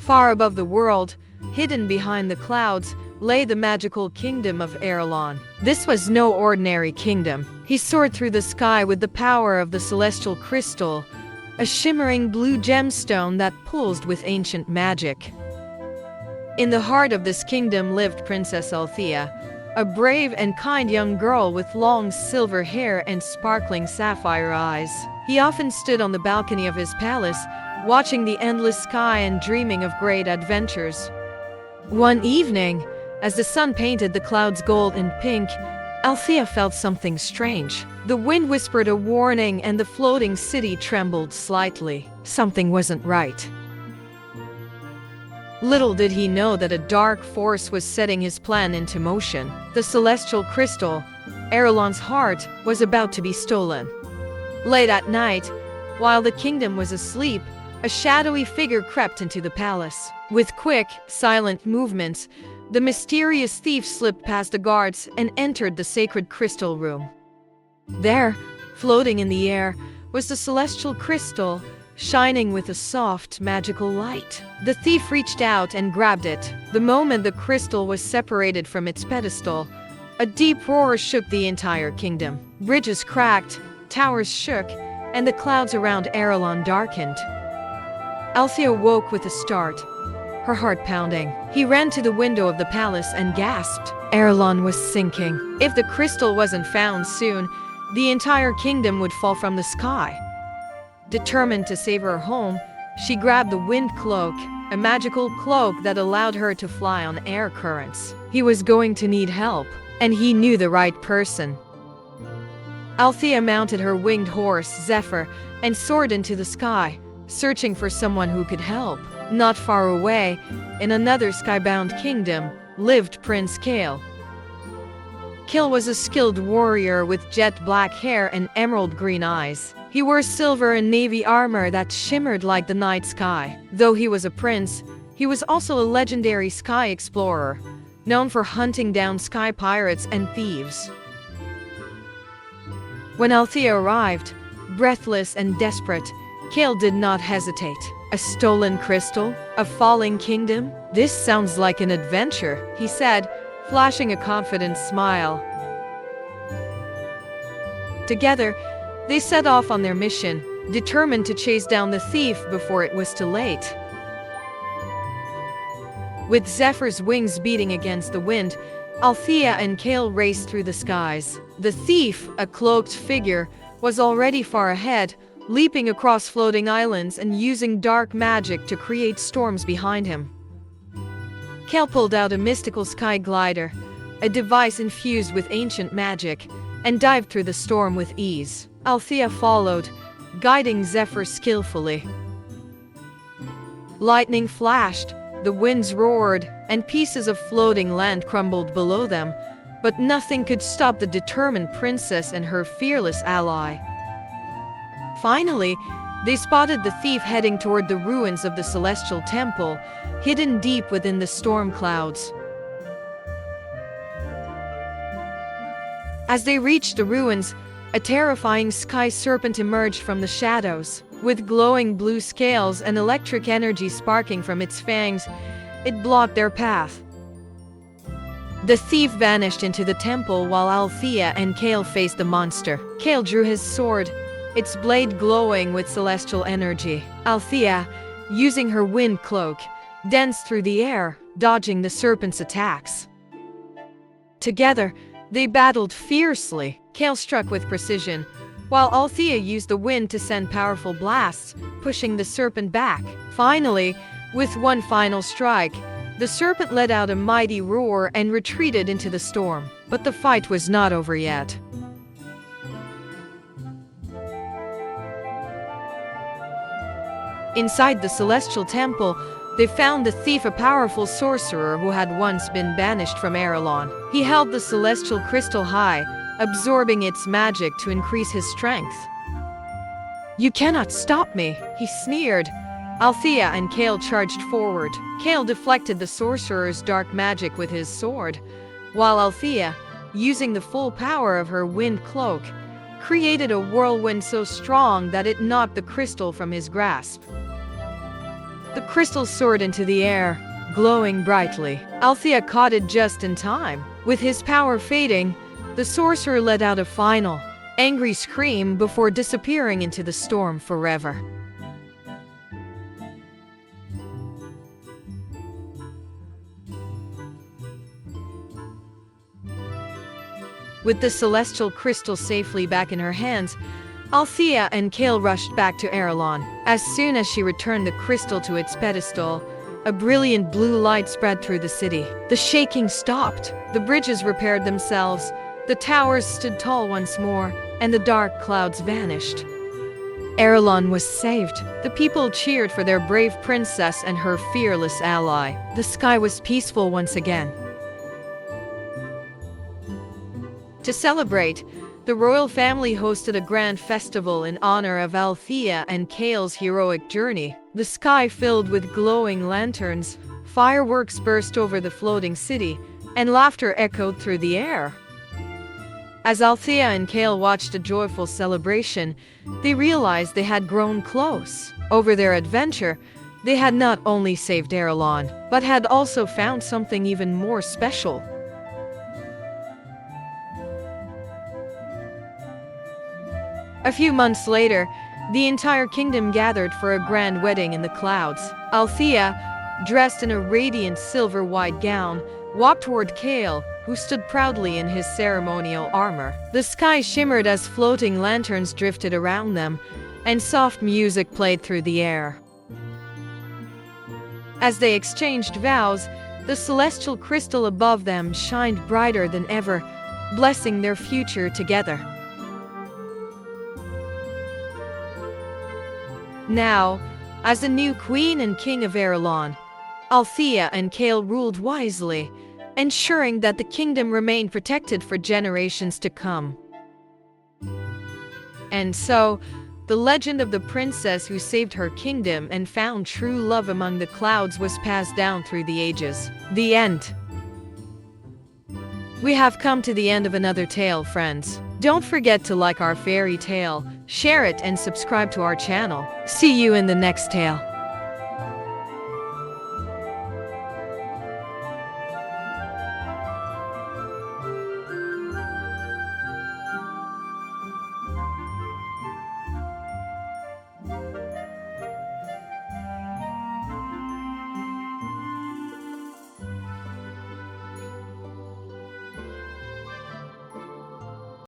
Far above the world, hidden behind the clouds, lay the magical kingdom of Aerilon. This was no ordinary kingdom. He soared through the sky with the power of the celestial crystal, a shimmering blue gemstone that pulsed with ancient magic. In the heart of this kingdom lived Princess Althea, a brave and kind young girl with long silver hair and sparkling sapphire eyes. He often stood on the balcony of his palace, watching the endless sky and dreaming of great adventures. One evening, as the sun painted the clouds gold and pink, Althea felt something strange. The wind whispered a warning and the floating city trembled slightly. Something wasn't right. Little did he know that a dark force was setting his plan into motion. The celestial crystal, Aerilon's heart, was about to be stolen. Late at night, while the kingdom was asleep, a shadowy figure crept into the palace. With quick, silent movements, the mysterious thief slipped past the guards and entered the sacred crystal room. There, floating in the air, was the celestial crystal, shining with a soft, magical light. The thief reached out and grabbed it. The moment the crystal was separated from its pedestal, a deep roar shook the entire kingdom. Bridges cracked, towers shook, and the clouds around Aerilon darkened. Althea woke with a start, her heart pounding. He ran to the window of the palace and gasped. Aerilon was sinking. If the crystal wasn't found soon, the entire kingdom would fall from the sky. Determined to save her home, she grabbed the wind cloak, a magical cloak that allowed her to fly on air currents. He was going to need help, and he knew the right person. Althea mounted her winged horse, Zephyr, and soared into the sky, searching for someone who could help. Not far away, in another skybound kingdom, lived Prince Kael. Kael was a skilled warrior with jet black hair and emerald green eyes. He wore silver and navy armor that shimmered like the night sky. Though he was a prince, he was also a legendary sky explorer, known for hunting down sky pirates and thieves. When Althea arrived, breathless and desperate, Kael did not hesitate. A stolen crystal? A falling kingdom? This sounds like an adventure, he said, flashing a confident smile. Together, they set off on their mission, determined to chase down the thief before it was too late. With Zephyr's wings beating against the wind, Althea and Kael raced through the skies. The thief, a cloaked figure, was already far ahead, leaping across floating islands and using dark magic to create storms behind him. Kael pulled out a mystical sky glider, a device infused with ancient magic, and dived through the storm with ease. Althea followed, guiding Zephyr skillfully. Lightning flashed, the winds roared, and pieces of floating land crumbled below them, but nothing could stop the determined princess and her fearless ally. Finally, they spotted the thief heading toward the ruins of the celestial temple, hidden deep within the storm clouds. As they reached the ruins, a terrifying Sky Serpent emerged from the shadows. With glowing blue scales and electric energy sparking from its fangs, it blocked their path. The thief vanished into the temple while Althea and Kael faced the monster. Kael drew his sword, its blade glowing with celestial energy. Althea, using her wind cloak, danced through the air, dodging the serpent's attacks. Together, they battled fiercely. Kael struck with precision, while Althea used the wind to send powerful blasts, pushing the serpent back. Finally, with one final strike, the serpent let out a mighty roar and retreated into the storm. But the fight was not over yet. Inside the celestial temple, they found the thief, a powerful sorcerer who had once been banished from Aerilon. He held the celestial crystal high, absorbing its magic to increase his strength. "You cannot stop me," he sneered. Althea and Kael charged forward. Kael deflected the sorcerer's dark magic with his sword, while Althea, using the full power of her wind cloak, created a whirlwind so strong that it knocked the crystal from his grasp. The crystal soared into the air, glowing brightly. Althea caught it just in time. With his power fading, the sorcerer let out a final, angry scream before disappearing into the storm forever. With the celestial crystal safely back in her hands, Althea and Kael rushed back to Aerilon. As soon as she returned the crystal to its pedestal, a brilliant blue light spread through the city. The shaking stopped. The bridges repaired themselves, the towers stood tall once more, and the dark clouds vanished. Aerilon was saved. The people cheered for their brave princess and her fearless ally. The sky was peaceful once again. To celebrate, the royal family hosted a grand festival in honor of Althea and Kael's heroic journey. The sky filled with glowing lanterns, fireworks burst over the floating city, and laughter echoed through the air. As Althea and Kael watched the joyful celebration, they realized they had grown close. Over their adventure, they had not only saved Aerilon, but had also found something even more special. A few months later, the entire kingdom gathered for a grand wedding in the clouds. Althea, dressed in a radiant silver-white gown, walked toward Kael, who stood proudly in his ceremonial armor. The sky shimmered as floating lanterns drifted around them, and soft music played through the air. As they exchanged vows, the celestial crystal above them shined brighter than ever, blessing their future together. Now, as the new queen and king of Aerilon, Althea and Kael ruled wisely, ensuring that the kingdom remained protected for generations to come. And so, the legend of the princess who saved her kingdom and found true love among the clouds was passed down through the ages. The end. We have come to the end of another tale, friends. Don't forget to like our fairy tale, share it, and subscribe to our channel. See you in the next tale.